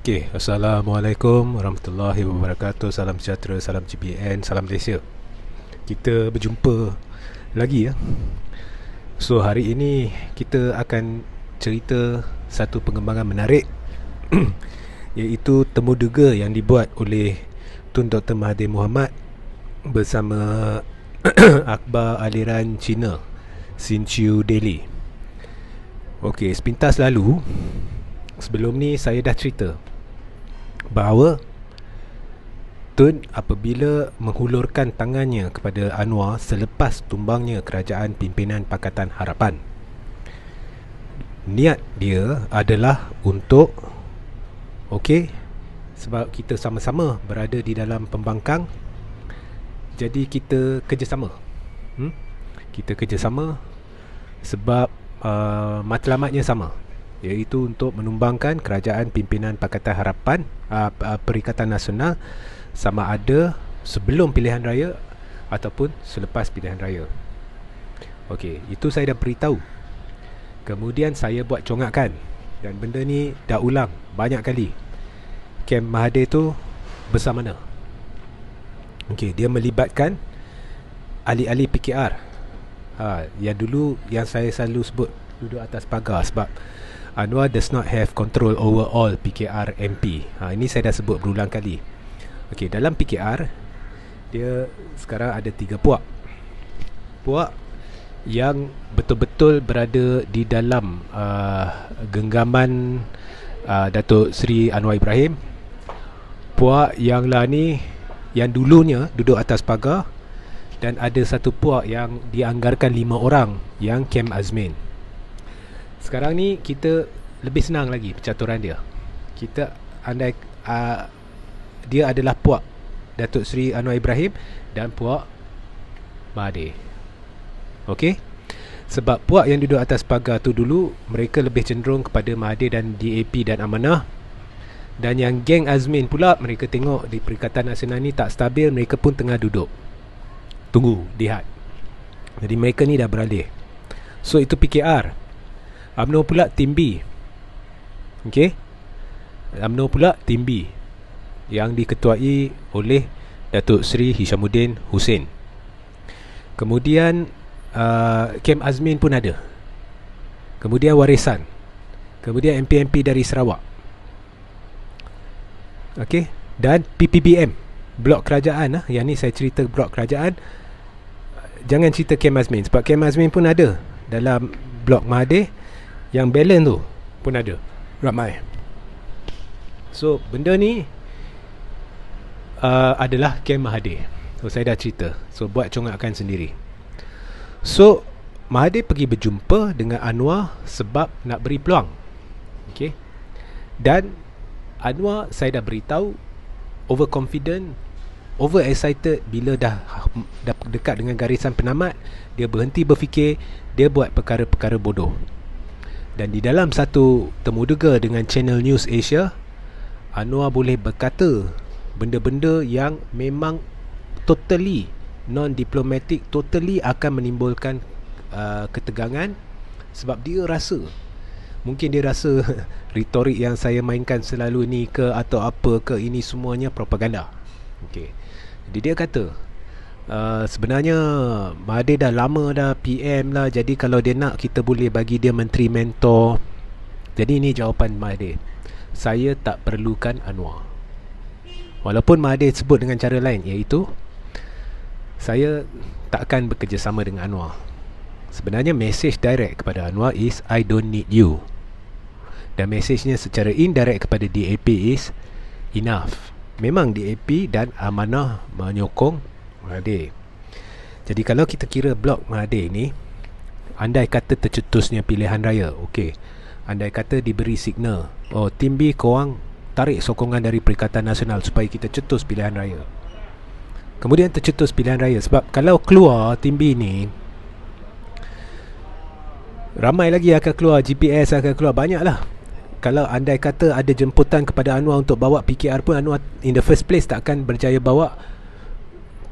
Okay, Assalamualaikum warahmatullahi wabarakatuh. Salam sejahtera, salam GPN, salam Malaysia. Kita berjumpa lagi ya. So hari ini kita akan cerita satu pengembangan menarik iaitu temu dega yang dibuat oleh Tun Dr. Mahathir Mohamad bersama akhbar aliran China Xinqiu Daily. Okey, sepintas lalu sebelum ni saya dah cerita bahawa Tun apabila menghulurkan tangannya kepada Anwar selepas tumbangnya kerajaan pimpinan Pakatan Harapan, niat dia adalah untuk sebab kita sama-sama berada di dalam pembangkang, jadi kita kerjasama. Kita kerjasama sebab matlamatnya sama, iaitu untuk menumbangkan kerajaan pimpinan Pakatan Harapan, Perikatan Nasional, sama ada sebelum pilihan raya ataupun selepas pilihan raya. Okey, itu saya dah beritahu. Kemudian saya buat congakan, dan benda ni dah ulang banyak kali. Kem Mahathir tu besar mana? Okey, dia melibatkan ahli-ahli PKR. Yang dulu yang saya selalu sebut duduk atas pagar, sebab Anwar does not have control over all PKR MP. Ini saya dah sebut berulang kali. Okey, dalam PKR dia sekarang ada 3 puak. Puak yang betul-betul berada di dalam genggaman Datuk Seri Anwar Ibrahim. Puak yang lah ni yang dulunya duduk atas pagar, dan ada satu puak yang dianggarkan 5 orang yang Kem Azmin. Sekarang ni kita lebih senang lagi percaturan dia. Kita andai dia adalah puak Datuk Seri Anwar Ibrahim dan puak Mahathir. Okey? Sebab puak yang duduk atas pagar tu dulu mereka lebih cenderung kepada Mahathir dan DAP dan Amanah. Dan yang geng Azmin pula, mereka tengok di Perikatan Nasional ni tak stabil, mereka pun tengah duduk tunggu, lihat. Jadi mereka ni dah beralih. So itu PKR. UMNO pula tim B. Okey, UMNO pula tim B yang diketuai oleh Datuk Seri Hishamuddin Hussein. Kemudian Kem Azmin pun ada. Kemudian Warisan. Kemudian MP-MP dari Sarawak. Okey, dan PPBM, blok kerajaan. Yang ni saya cerita blok kerajaan. Jangan cerita Kem Azmin, sebab Kem Azmin pun ada dalam blok Mahathir. Yang balance tu pun ada ramai. So benda ni adalah Kem Mahathir. So saya dah cerita. So buat congakan sendiri. So Mahathir pergi berjumpa dengan Anwar sebab nak beri peluang. Okey. Dan Anwar saya dah beritahu overconfident, over excited. Bila dah dekat dengan garisan penamat, dia berhenti berfikir, dia buat perkara-perkara bodoh. Dan di dalam satu temu dega dengan Channel News Asia, Anwar boleh berkata benda-benda yang memang totally non-diplomatic, totally akan menimbulkan ketegangan. Sebab dia rasa, mungkin dia rasa retorik yang saya mainkan selalu ni ke atau apa ke, ini semuanya propaganda. Okey. Jadi dia kata sebenarnya Mahathir dah lama dah PM lah, jadi kalau dia nak, kita boleh bagi dia menteri mentor. Jadi ini jawapan Mahathir: saya tak perlukan Anwar. Walaupun Mahathir sebut dengan cara lain, iaitu saya takkan bekerjasama dengan Anwar. Sebenarnya message direct kepada Anwar is I don't need you. Dan messagenya secara indirect kepada DAP is enough. Memang DAP dan Amanah menyokong Mahathir. Jadi kalau kita kira blok Mahathir ni, andai kata tercetusnya pilihan raya, okey, andai kata diberi signal, oh tim B korang tarik sokongan dari Perikatan Nasional supaya kita cetus pilihan raya. Kemudian tercetus pilihan raya. Sebab kalau keluar tim B ni, ramai lagi akan keluar, GPS akan keluar, banyak lah. Kalau andai kata ada jemputan kepada Anwar untuk bawa PKR pun, Anwar in the first place tak akan berjaya bawa,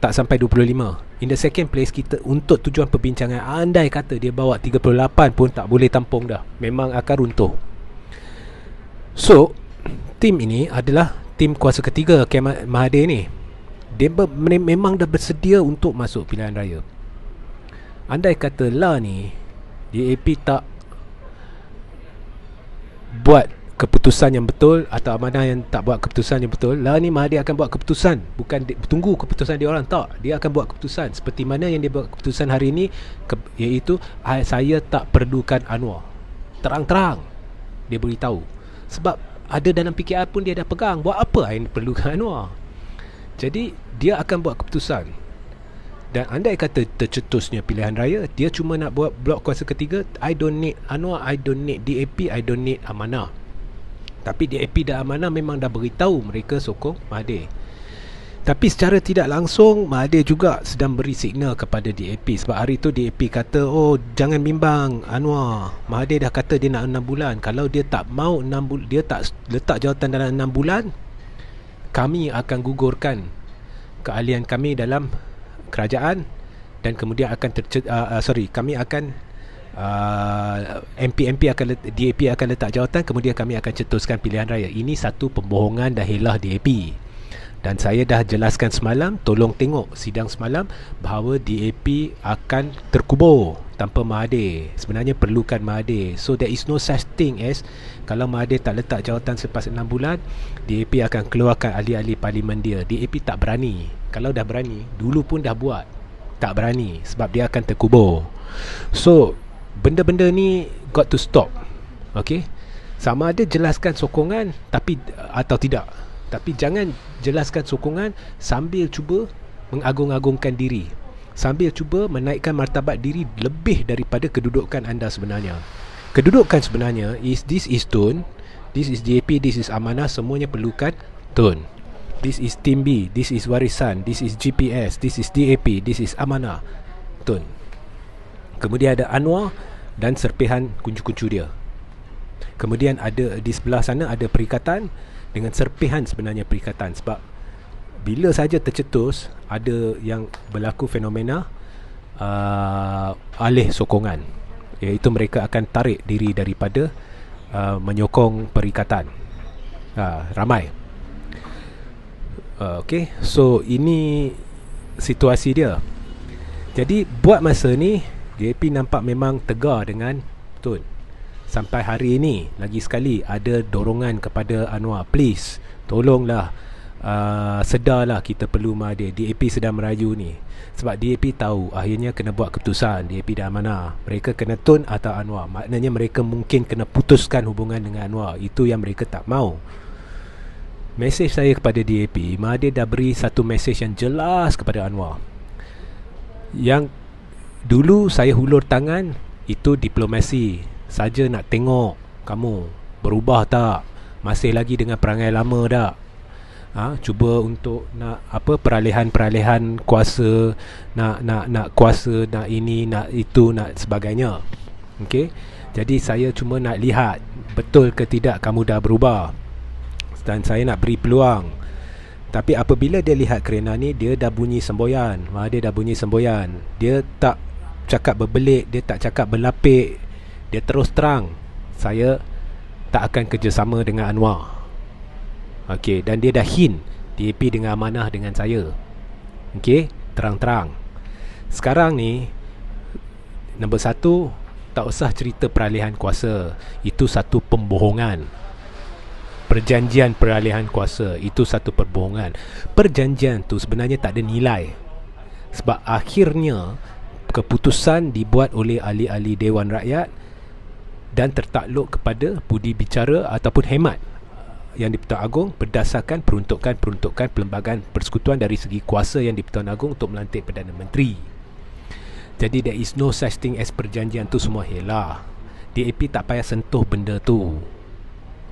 tak sampai 25. In the second place, kita untuk tujuan perbincangan, andai kata dia bawa 38 pun tak boleh tampung dah, memang akan runtuh. So tim ini adalah tim kuasa ketiga Kemal Mahathir ni. Dia memang dah bersedia untuk masuk pilihan raya. Andai katalah ni DAP tak buat keputusan yang betul, atau Amanah yang tak buat keputusan yang betul, lah ni Mahathir akan buat keputusan. Bukan tunggu keputusan dia orang, tak. Dia akan buat keputusan seperti mana yang dia buat keputusan hari ni, iaitu saya tak perlukan Anwar. Terang-terang dia beritahu. Sebab ada dalam fikiran pun dia dah pegang, buat apa yang perlukan Anwar. Jadi dia akan buat keputusan. Dan andai kata tercetusnya pilihan raya, dia cuma nak buat blok kuasa ketiga. I don't need Anwar, I don't need DAP, I don't need Amanah. Tapi DAP dan Amanah memang dah beritahu mereka sokong Mahathir. Tapi secara tidak langsung Mahathir juga sedang beri signal kepada DAP. Sebab hari tu DAP kata, oh jangan bimbang Anwar, Mahathir dah kata dia nak 6 bulan. Kalau dia tak mau 6 bulan, dia tak letak jawatan dalam 6 bulan, kami akan gugurkan keahlian kami dalam kerajaan, dan kemudian akan kami akan MP akan DAP akan letak jawatan, kemudian kami akan cetuskan pilihan raya. Ini satu pembohongan dah helah DAP. Dan saya dah jelaskan semalam, tolong tengok sidang semalam, bahawa DAP akan terkubur tanpa Mahathir. Sebenarnya perlukan Mahathir. So there is no such thing as kalau Mahathir tak letak jawatan selepas 6 bulan, DAP akan keluarkan ahli-ahli parlimen dia. DAP tak berani. Kalau dah berani, dulu pun dah buat. Tak berani sebab dia akan terkubur. So benda-benda ni got to stop. Okay, sama ada jelaskan sokongan atau tidak. Tapi jangan jelaskan sokongan sambil cuba mengagung-agungkan diri, sambil cuba menaikkan martabat diri lebih daripada kedudukan anda sebenarnya. Kedudukan sebenarnya this is Tun, this is DAP, this is Amanah, semuanya perlukan Tun. This is Tim B, this is Warisan, this is GPS, this is DAP, this is Amanah, Tun. Kemudian ada Anwar dan serpihan kuncu-kuncu dia. Kemudian ada di sebelah sana ada perikatan dengan serpihan sebenarnya perikatan. Sebab bila saja tercetus, ada yang berlaku fenomena alih sokongan, iaitu mereka akan tarik diri daripada menyokong perikatan. Ramai. Okay, so ini situasi dia. Jadi buat masa ni DAP nampak memang tegar dengan Tun. Sampai hari ini lagi sekali ada dorongan kepada Anwar, please tolonglah, sedarlah kita perlu Mahathir. DAP sedang merayu ni. Sebab DAP tahu akhirnya kena buat keputusan, DAP dan Amanah. Mereka kena Tun atau Anwar. Maknanya mereka mungkin kena putuskan hubungan dengan Anwar. Itu yang mereka tak mau. Mesej saya kepada DAP, Mahathir dah beri satu mesej yang jelas kepada Anwar. Yang dulu saya hulur tangan, itu diplomasi. Saja nak tengok kamu berubah tak, masih lagi dengan perangai lama tak. Cuba untuk nak peralihan kuasa, nak kuasa, nak ini, nak itu, nak sebagainya. Okey. Jadi saya cuma nak lihat betul ke tidak kamu dah berubah. Dan saya nak beri peluang. Tapi apabila dia lihat kerana ni, dia dah bunyi semboyan. Dia dah bunyi semboyan. Dia tak cakap berbelit, dia tak cakap berlapik. Dia terus terang, saya tak akan kerjasama dengan Anwar. Okey, dan dia dah hint DAP dengan Amanah dengan saya. Okey, terang-terang. Sekarang ni, nombor satu, tak usah cerita peralihan kuasa. Itu satu pembohongan. Perjanjian peralihan kuasa itu satu perbohongan. Perjanjian tu sebenarnya tak ada nilai. Sebab akhirnya keputusan dibuat oleh ahli-ahli Dewan Rakyat dan tertakluk kepada budi bicara ataupun hemat yang di-Pertuan Agong berdasarkan peruntukan Perlembagaan Persekutuan dari segi kuasa yang di-Pertuan Agong untuk melantik Perdana Menteri. Jadi there is no such thing as perjanjian tu semua helah. DAP tak payah sentuh benda tu.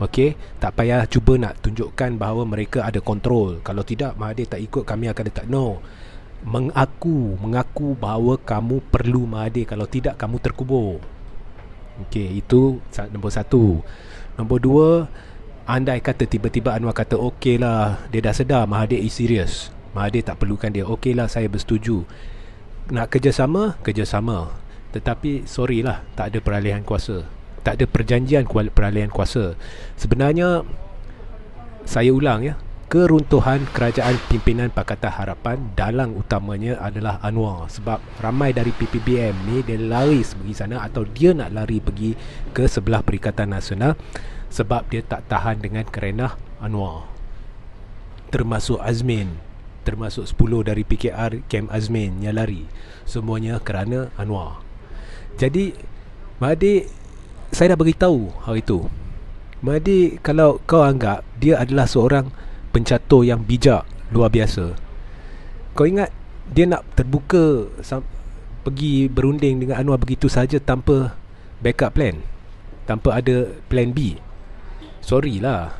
Okey, tak payah cuba nak tunjukkan bahawa mereka ada kontrol. Kalau tidak, Mahathir tak ikut, kami akan letak. No. Mengaku bahawa kamu perlu Mahathir. Kalau tidak, kamu terkubur. Okey, itu nombor satu. Nombor dua, andai kata tiba-tiba Anwar kata, okey lah, dia dah sedar Mahathir is serious, Mahathir tak perlukan dia. Okey lah, saya bersetuju. Nak kerjasama, kerjasama. Tetapi sorry lah, tak ada peralihan kuasa. Tak ada perjanjian peralihan kuasa. Sebenarnya Saya ulang ya, keruntuhan kerajaan pimpinan Pakatan Harapan dalang utamanya adalah Anwar. Sebab ramai dari PPBM ni dia lari pergi sana, atau dia nak lari pergi ke sebelah Perikatan Nasional sebab dia tak tahan dengan kerenah Anwar. Termasuk Azmin, termasuk 10 dari PKR Kem Azmin yang lari. Semuanya kerana Anwar. Jadi Mahathir, saya dah beritahu hari tu, Mahathir, kalau kau anggap dia adalah seorang pencatur yang bijak luar biasa, kau ingat dia nak terbuka pergi berunding dengan Anwar begitu saja tanpa backup plan, tanpa ada plan B? Sorry lah.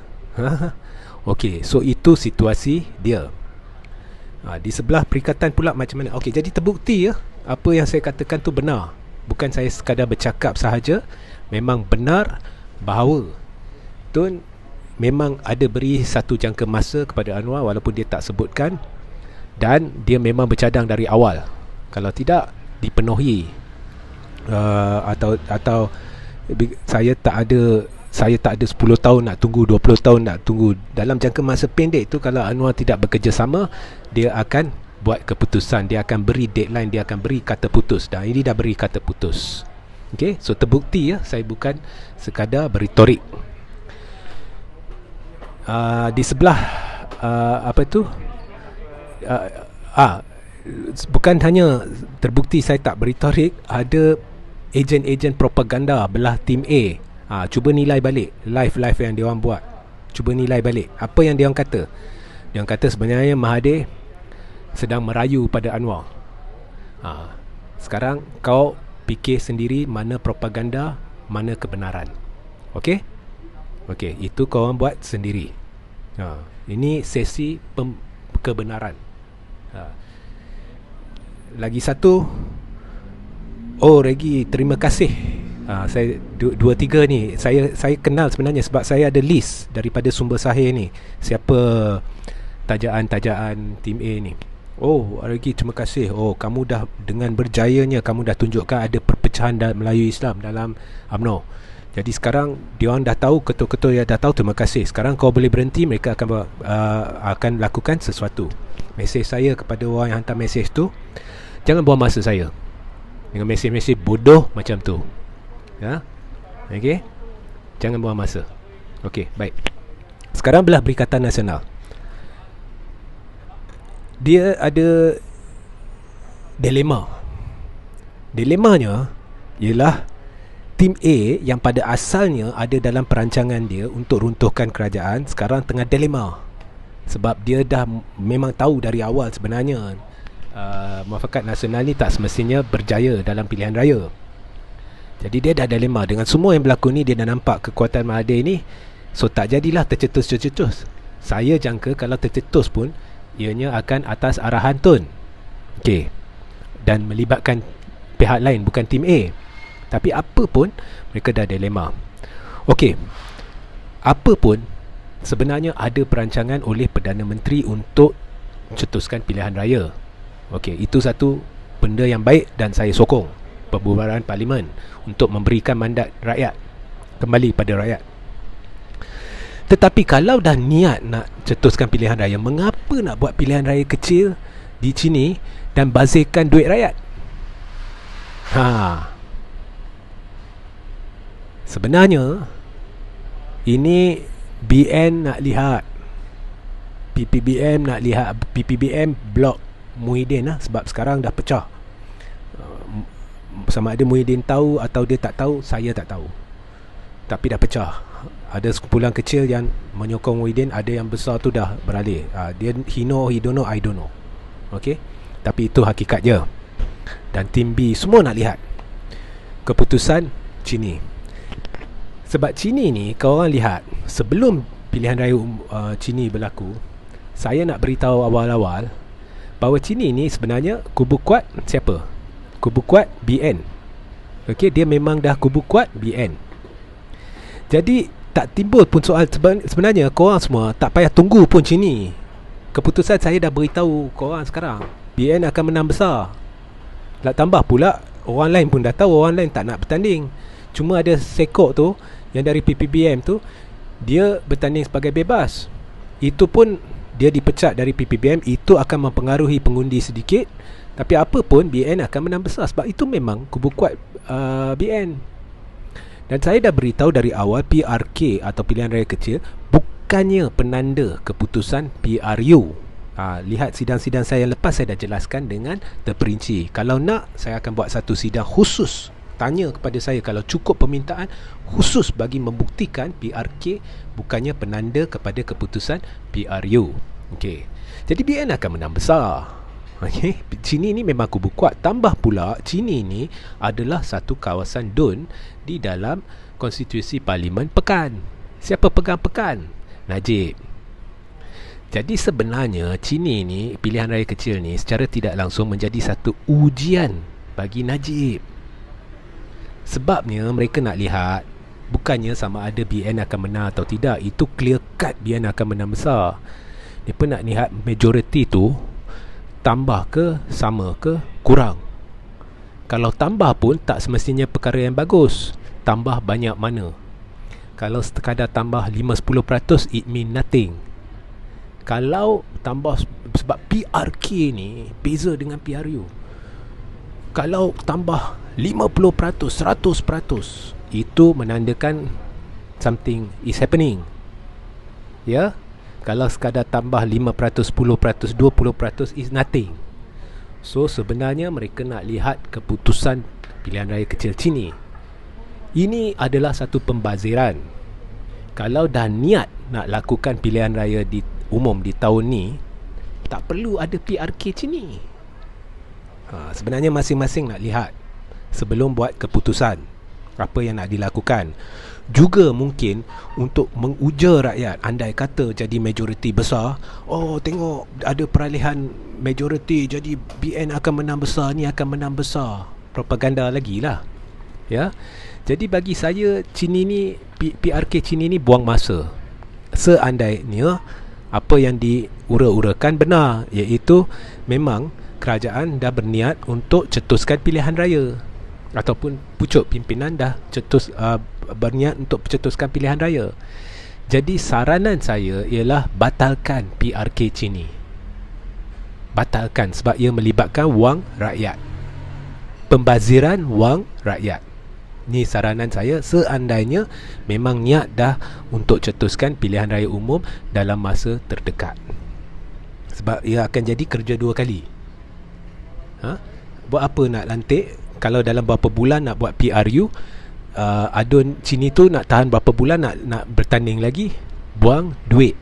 Okey, so itu situasi dia. Di sebelah perikatan pula macam mana? Okey, jadi terbukti ya, apa yang saya katakan tu benar. Bukan saya sekadar bercakap sahaja. Memang benar bahawa Tun memang ada beri satu jangka masa kepada Anwar walaupun dia tak sebutkan, dan dia memang bercadang dari awal kalau tidak dipenuhi, atau saya tak ada 10 tahun nak tunggu, 20 tahun nak tunggu. Dalam jangka masa pendek tu, kalau Anwar tidak bekerjasama, dia akan buat keputusan, dia akan beri deadline, dia akan beri kata putus. Dan ini dah beri kata putus. Okay, so terbukti ya, saya bukan sekadar berretorik. Di sebelah bukan hanya terbukti saya tak berretorik, ada ejen-ejen propaganda belah tim A. Cuba nilai balik live yang dia orang buat. Cuba nilai balik apa yang dia orang kata. Dia orang kata sebenarnya Mahathir sedang merayu pada Anwar. Sekarang kau fikir sendiri mana propaganda, mana kebenaran. Okey? Okey, itu kau orang buat sendiri. Ini sesi kebenaran. Lagi satu. Regi, terima kasih. Saya 2-3 ni saya kenal sebenarnya, sebab saya ada list daripada sumber sahih ni, siapa tajaan tim A ni. Regi, terima kasih. Kamu dah, dengan berjayanya kamu dah tunjukkan ada perpecahan Melayu Islam dalam UMNO. Jadi sekarang diorang dah tahu, ketua-ketua yang dah tahu, terima kasih. Sekarang kau boleh berhenti, mereka akan lakukan sesuatu. Mesej saya kepada orang yang hantar mesej tu, jangan buang masa saya dengan mesej-mesej bodoh macam tu. Okey? Jangan buang masa. Okey, baik. Sekarang belah Perikatan Nasional. Dia ada dilema. Dilemanya ialah tim A yang pada asalnya ada dalam perancangan dia untuk runtuhkan kerajaan, sekarang tengah dilema. Sebab dia dah memang tahu dari awal sebenarnya Muafakat Nasional ni tak semestinya berjaya dalam pilihan raya. Jadi dia dah dilema. Dengan semua yang berlaku ni, dia dah nampak kekuatan Mahathir ni, so tak jadilah tercetus-cetus. Saya jangka kalau tercetus pun ianya akan atas arahan Tun. Okey. Dan melibatkan pihak lain, bukan tim A. Tapi apa pun, mereka dah dilema. Okey, apa pun, sebenarnya ada perancangan oleh Perdana Menteri untuk cetuskan pilihan raya. Okey, itu satu benda yang baik dan saya sokong pembubaran parlimen untuk memberikan mandat rakyat kembali pada rakyat. Tetapi kalau dah niat nak cetuskan pilihan raya, mengapa nak buat pilihan raya kecil di sini dan bazirkan duit rakyat? Sebenarnya ini BN nak lihat, PPBM nak lihat, PPBM blok Muhyiddin sebab sekarang dah pecah. Sama ada Muhyiddin tahu atau dia tak tahu, saya tak tahu. Tapi dah pecah. Ada sekumpulan kecil yang menyokong Muhyiddin, ada yang besar tu dah beralih. Dia he don't know, I don't know. Okey? Tapi itu hakikat je. Dan tim B semua nak lihat keputusan Cini. Sebab Cini ni, kau orang lihat, sebelum pilihan raya Cini berlaku, saya nak beritahu awal-awal bahawa Cini ni sebenarnya kubu kuat siapa? Kubu kuat BN. Okey, dia memang dah kubu kuat BN. Jadi tak timbul pun soal sebenarnya korang semua tak payah tunggu pun Cini. Keputusan saya dah beritahu korang sekarang. BN akan menang besar. Tambah pula orang lain pun dah tahu, orang lain tak nak bertanding. Cuma ada Sekok tu yang dari PPBM tu, dia bertanding sebagai bebas. Itu pun dia dipecat dari PPBM, itu akan mempengaruhi pengundi sedikit. Tapi apa pun BN akan menang besar, sebab itu memang kubu kuat BN. Dan saya dah beritahu dari awal, PRK atau pilihan raya kecil bukannya penanda keputusan PRU. Lihat sidang-sidang saya yang lepas, saya dah jelaskan dengan terperinci. Kalau nak, saya akan buat satu sidang khusus, tanya kepada saya kalau cukup permintaan, khusus bagi membuktikan PRK bukannya penanda kepada keputusan PRU. Okey. Jadi BN akan menang besar. Okey, Chini ni memang kubu kuat. Tambah pula Chini ni adalah satu kawasan DUN di dalam konstitusi Parlimen Pekan. Siapa pegang Pekan? Najib. Jadi sebenarnya Chini ni, pilihan raya kecil ni, secara tidak langsung menjadi satu ujian bagi Najib. Sebabnya mereka nak lihat bukannya sama ada BN akan menang atau tidak. Itu clear cut BN akan menang besar. Mereka nak lihat majoriti tu tambah ke, sama ke, kurang. Kalau tambah pun tak semestinya perkara yang bagus. Tambah banyak mana? Kalau sekadar tambah 5-10%, it mean nothing. Kalau tambah, sebab PRK ni beza dengan PRU. Kalau tambah 50%, 100%, itu menandakan something is happening. Ya? Kalau sekadar tambah 5%, 10%, 20% is nothing. So sebenarnya mereka nak lihat keputusan pilihan raya kecil Chini. Ini adalah satu pembaziran. Kalau dah niat nak lakukan pilihan raya di umum di tahun ni, tak perlu ada PRK Chini. Sebenarnya masing-masing nak lihat sebelum buat keputusan apa yang nak dilakukan. Juga mungkin untuk menguja rakyat, andai kata jadi majoriti besar, tengok ada peralihan majoriti, jadi BN akan menang besar, ni akan menang besar. Propaganda lagi lah. Ya. Jadi bagi saya Chini ni, PRK Chini ni buang masa. Seandainya apa yang diura-urakan benar, iaitu memang kerajaan dah berniat untuk cetuskan pilihan raya, ataupun pucuk pimpinan dah berniat untuk cetuskan pilihan raya. Jadi saranan saya ialah batalkan PRK Chini. Batalkan, sebab ia melibatkan wang rakyat, pembaziran wang rakyat. Ni saranan saya seandainya memang niat dah untuk cetuskan pilihan raya umum dalam masa terdekat. Sebab ia akan jadi kerja dua kali. Buat apa nak lantik kalau dalam berapa bulan nak buat PRU, adun Chini tu nak tahan berapa bulan nak bertanding lagi, buang duit.